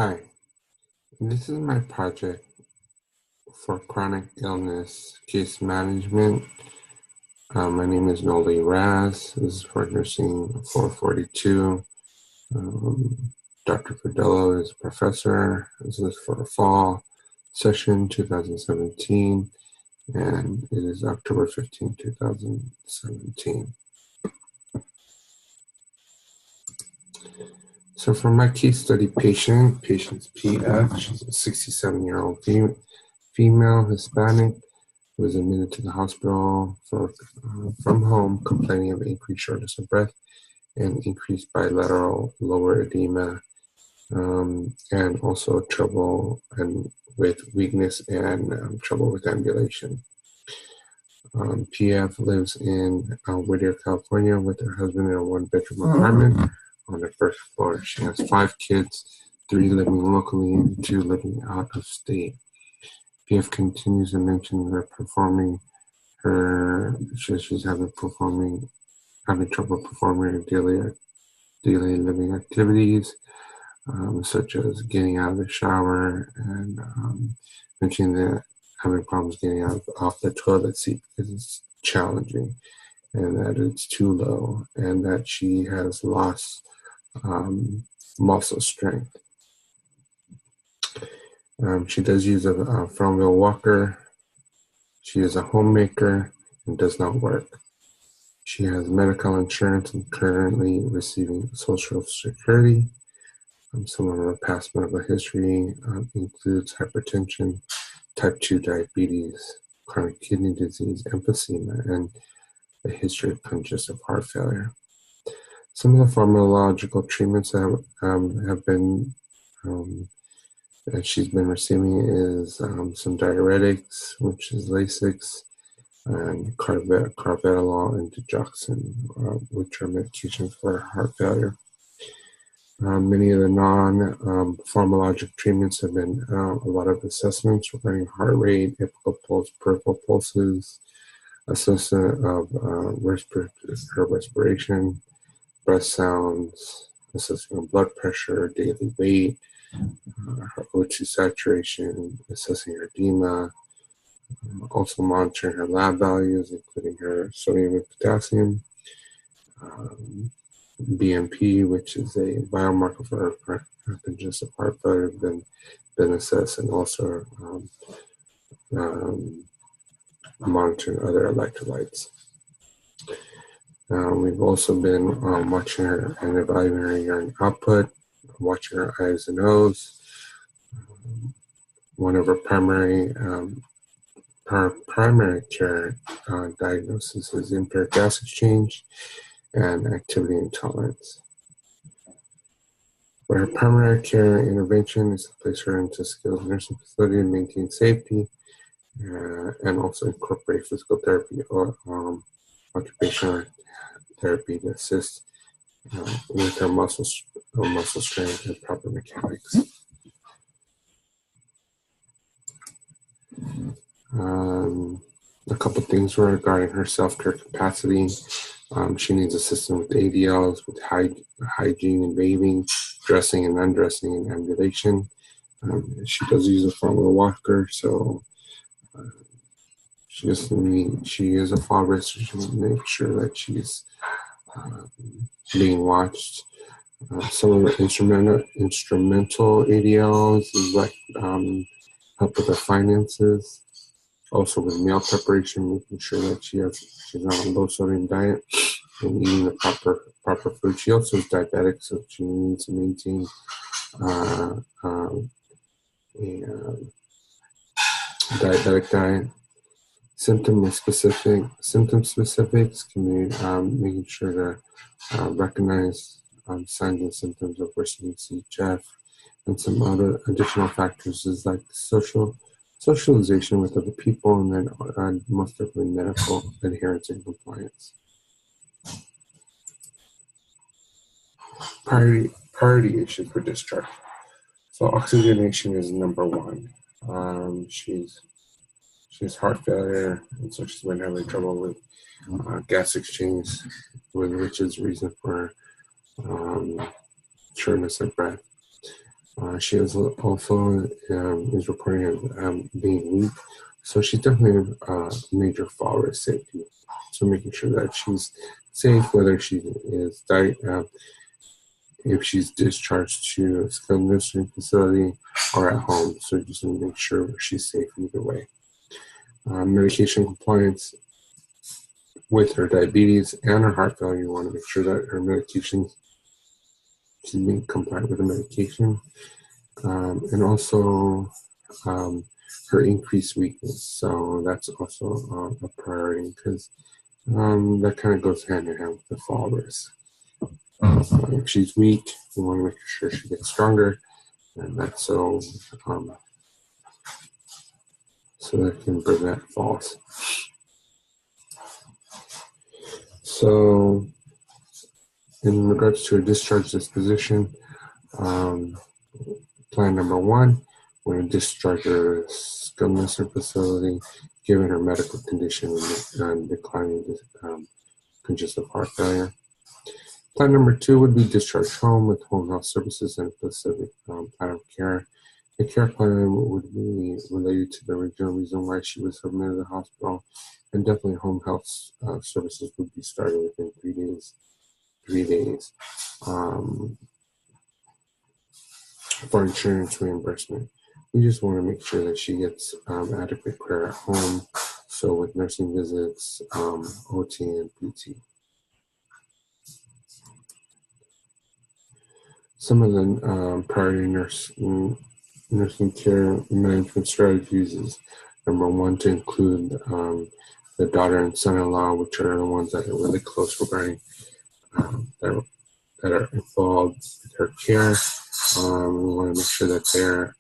Hi, this is my project for chronic illness case management. My name is Noli Raz. This is for nursing 442. Dr. Fidello is professor. This is for a fall session 2017, and it is October 15, 2017. So for my case study patient's PF, she's a 67-year-old female Hispanic who was admitted to the hospital from home complaining of increased shortness of breath and increased bilateral lower edema, and also trouble with weakness and trouble with ambulation. PF lives in Whittier, California with her husband in a one-bedroom apartment on the first floor. She has 5 kids, 3 living locally and 2 living out of state. PF continues to mention her she's having trouble performing her daily living activities, such as getting out of the shower, and mentioning that having problems getting off the toilet seat because it's challenging, and that it's too low, and that she has lost muscle strength. She does use a front wheel walker. She is a homemaker and does not work. She has medical insurance and currently receiving Social Security. Some of her past medical history includes hypertension, type 2 diabetes, chronic kidney disease, emphysema, and a history of congestive heart failure. Some of the pharmacological treatments that have been that she's been receiving is some diuretics, which is Lasix, and carvedilol and digoxin, which are medications for heart failure. Many of the non-pharmacologic treatments have been a lot of assessments regarding heart rate, apical pulse, peripheral pulses, assessment of her respiration, breath sounds, assessing of blood pressure, daily weight, her O2 saturation, assessing her edema, also monitoring her lab values, including her sodium and potassium, BNP, which is a biomarker for congestive heart failure, been assessed, and also monitoring other electrolytes. We've also been watching her and evaluating her urine output, watching her I's and O's. One of her primary care diagnosis is impaired gas exchange and activity intolerance. But her primary care intervention is to place her into a skilled nursing facility and maintain safety, and also incorporate physical therapy or occupational therapy to assist with her muscle strength and proper mechanics. A couple things regarding her self-care capacity. She needs assistance with ADLs, with hygiene and bathing, dressing and undressing, and ambulation. She does use a front wheel walker, so she is a fall risk, so she needs to make sure that she's being watched. Some of the instrumental ADLs is like help with the finances, also with meal preparation, making sure that she's on a low sodium diet and eating the proper food. She also is diabetic, so she needs to maintain a diabetic diet. Symptom specifics can be making sure to recognize signs and symptoms of worsening CHF, and some other additional factors is like socialization with other people, and then most definitely medical adherence and compliance. Priority issues for discharge. So oxygenation is number one. She's heart failure, and so she's been having trouble with gas exchange, which is reason for shortness of breath. She is also is reporting being weak, so she's definitely a major fall risk safety. So making sure that she's safe, whether she is if she's discharged to a skilled nursing facility or at home. So just to make sure she's safe either way. Medication compliance with her diabetes and her heart failure. You want to make sure that her medication, she's being compliant with the medication. And also her increased weakness. So that's also a priority because that kind of goes hand in hand with the fall risk. If she's weak, we want to make sure she gets stronger, and that's so that can prevent falls. So in regards to a discharge disposition, plan number one, we're going to discharge her skilled nursing facility given her medical condition and declining congestive heart failure. Plan number two would be discharge home with home health services and a specific plan of care. The care plan would be related to the original reason why she was admitted to the hospital, and definitely home health services would be started within 3 days. For insurance reimbursement, we just want to make sure that she gets adequate care at home, so with nursing visits, OT, and PT. Some of the priority nursing care management strategies is number one, to include the daughter and son-in-law, which are the ones that are really close regarding that are involved with her care. We want to make sure that they're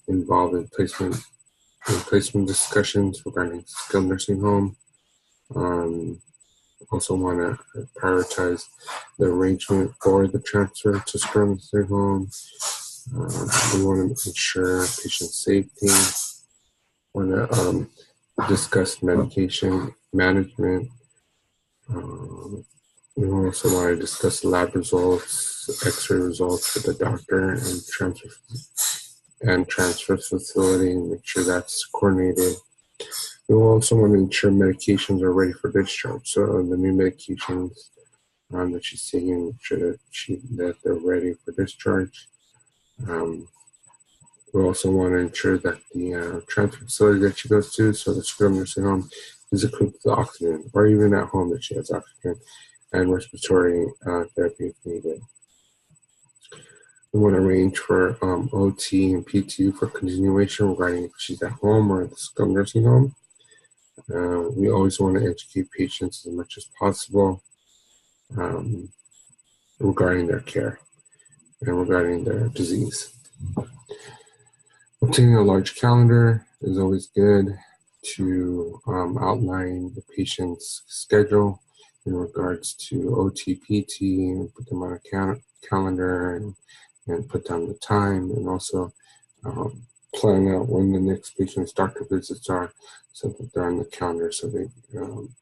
involved in placement discussions regarding skilled nursing home. Also want to prioritize the arrangement for the transfer to skilled nursing home. We want to ensure patient safety. We want to discuss medication management. We also want to discuss lab results, X-ray results with the doctor and transfer facility, and make sure that's coordinated. We also want to ensure medications are ready for discharge. So the new medications that she's taking, make sure that they're ready for discharge. We also want to ensure that the transfer facility that she goes to, so the skilled nursing home, is equipped with oxygen, or even at home that she has oxygen and respiratory therapy if needed. We want to arrange for OT and PT for continuation regarding if she's at home or at the skilled nursing home. We always want to educate patients as much as possible regarding their care and regarding their disease. Obtaining a large calendar is always good to outline the patient's schedule in regards to OT, PT, and put them on a calendar and put down the time, and also plan out when the next patient's doctor visits are, so that they're on the calendar so the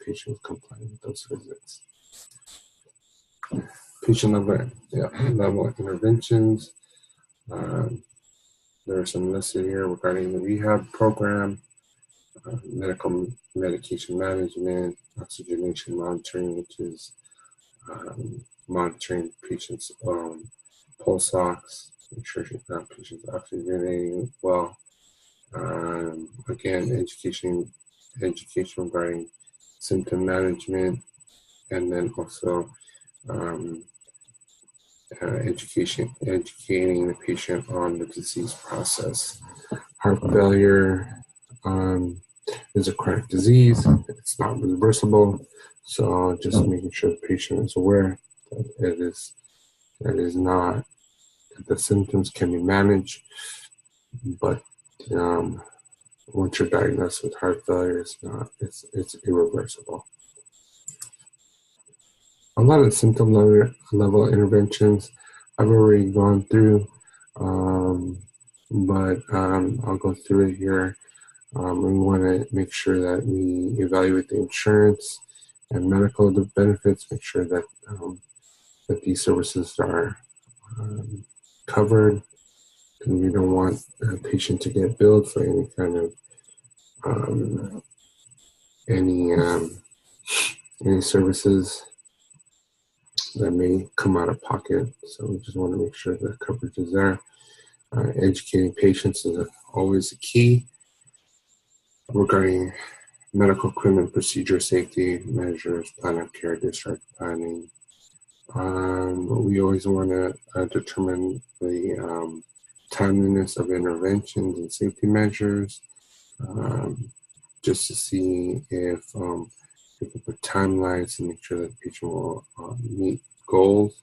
patient is compliant with those visits. Patient level interventions. There are some listed here regarding the rehab program, medication management, oxygenation monitoring, which is monitoring patients' pulse ox, make sure patients oxygenating well. Again, education regarding symptom management, and then also educating the patient on the disease process. Heart failure is a chronic disease. It's not reversible, so just making sure the patient is aware that the symptoms can be managed, but once you're diagnosed with heart failure, it's irreversible. A lot of the symptom level interventions I've already gone through, but I'll go through it here. We want to make sure that we evaluate the insurance and medical benefits, make sure that that these services are covered And we don't want a patient to get billed for any kind of any services that may come out of pocket. So we just want to make sure the coverage is there. Educating patients is always a key regarding medical equipment, procedure, safety measures, plan of care, discharge planning. We always want to determine the timeliness of interventions and safety measures, just to see if we can put timelines to make sure that the patient will meet goals.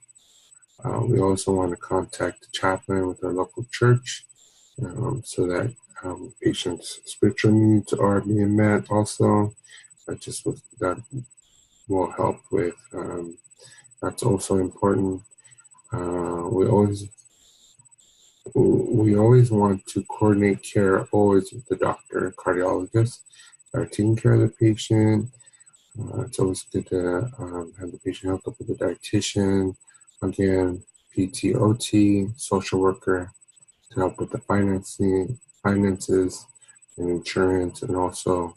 We also want to contact the chaplain with our local church so that patients' spiritual needs are being met also. That will help with, that's also important. We always want to coordinate care always with the doctor, cardiologist, that are taking care of the patient. It's always good to have the patient hooked up with a dietitian, again, PT, OT, social worker to help with the finances and insurance, and also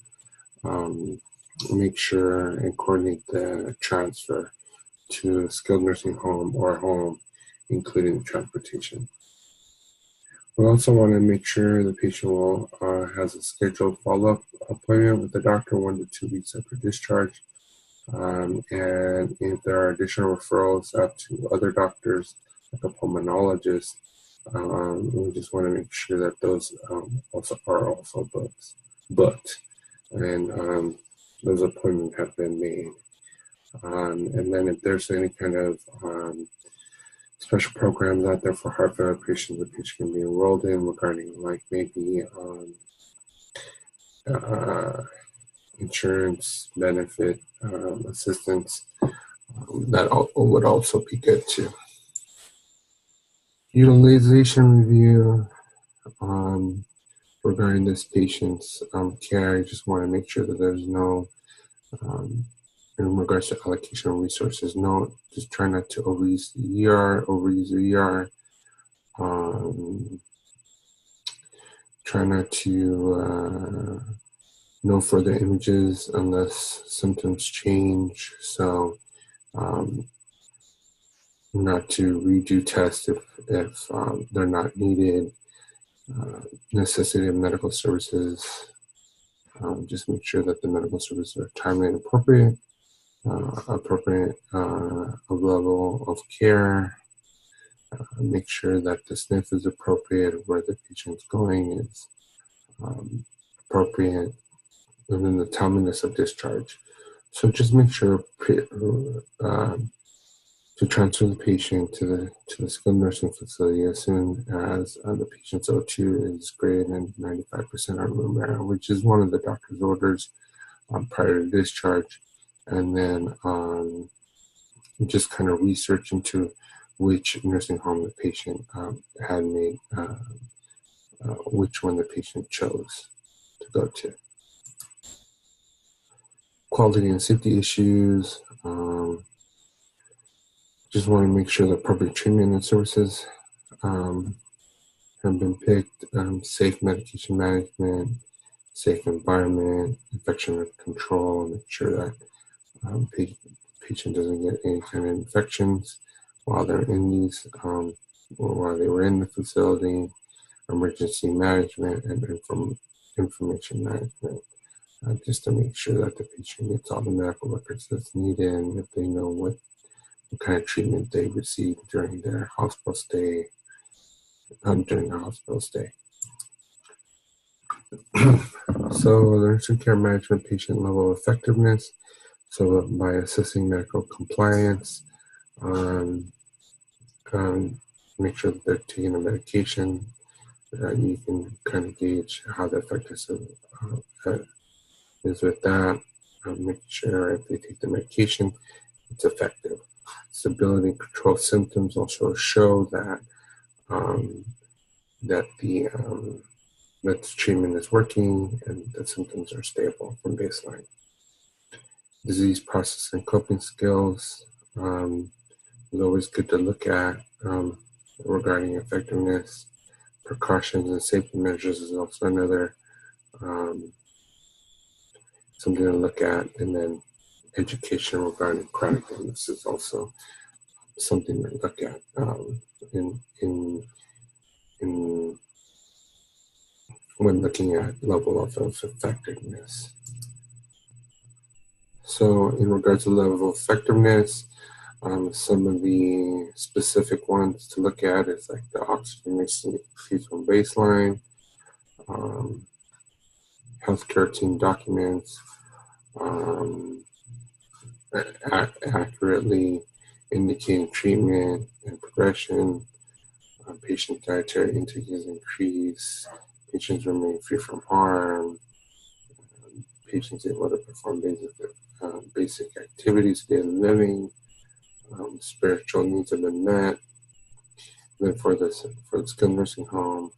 make sure and coordinate the transfer to a skilled nursing home or home, including transportation. We also want to make sure the patient has a scheduled follow-up appointment with the doctor 1 to 2 weeks after discharge. And if there are additional referrals out to other doctors, like a pulmonologist, we just want to make sure that those are also booked, and those appointments have been made. And then if there's any kind of special programs out there for heart failure patients, the patient can be enrolled in regarding like maybe insurance benefit assistance, that would also be good too. Utilization review regarding this patient's care. I just want to make sure that there's no, in regards to allocation of resources, just try not to overuse the ER, try not to no further images unless symptoms change. So not to redo tests if they're not needed. Necessity of medical services. Just make sure that the medical services are timely and appropriate level of care. Make sure that the SNF is appropriate, where the patient's going is appropriate, and then the timeliness of discharge. So just make sure to transfer the patient to the skilled nursing facility as soon as the patient's O2 is greater than 95% on room air, which is one of the doctor's orders prior to discharge. And then just kind of research into which nursing home the patient had made, which one the patient chose to go to. Quality and safety issues. Just want to make sure the appropriate treatment and services have been picked, safe medication management, safe environment, infection control, make sure that patient doesn't get any kind of infections while they're in these, or while they were in the facility, emergency management, and information management, just to make sure that the patient gets all the medical records that's needed, and if they know what kind of treatment they received during their hospital stay, So the nursing care management patient level effectiveness. So by assessing medical compliance, make sure that they're taking the medication. You can kind of gauge how the effectiveness is with that. Make sure if they take the medication, it's effective. Stability and control symptoms also show that that the treatment is working and the symptoms are stable from baseline. Disease process and coping skills is always good to look at regarding effectiveness. precautions and safety measures is also another something to look at, and then education regarding chronic illness is also something to look at in when looking at level of effectiveness. So in regards to level of effectiveness, some of the specific ones to look at is like the oxygen received from baseline, healthcare team documents, accurately indicating treatment and progression, patient dietary intake is increased, patients remain free from harm, patients able to perform basic activities, daily living, spiritual needs have been met. Then for the skilled nursing home,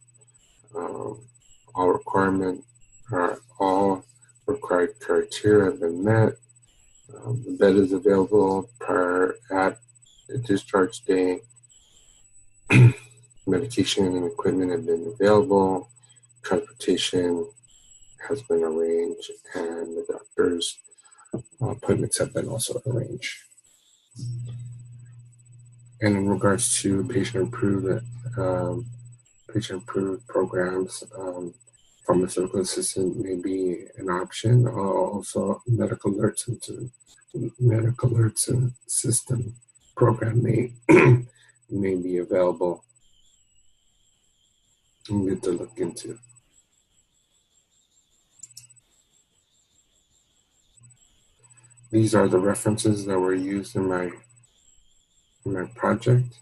all required criteria have been met. The bed is available prior at the discharge day. Medication and equipment have been available. Transportation has been arranged, and the doctor's appointments have been also arranged. And in regards to patient-approved programs, pharmaceutical assistant may be an option. Also, medical alerts and system program may be available and good to look into. These are the references that were used in my project.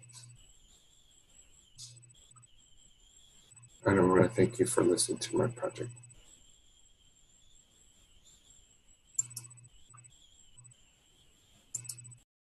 And I want to thank you for listening to my project.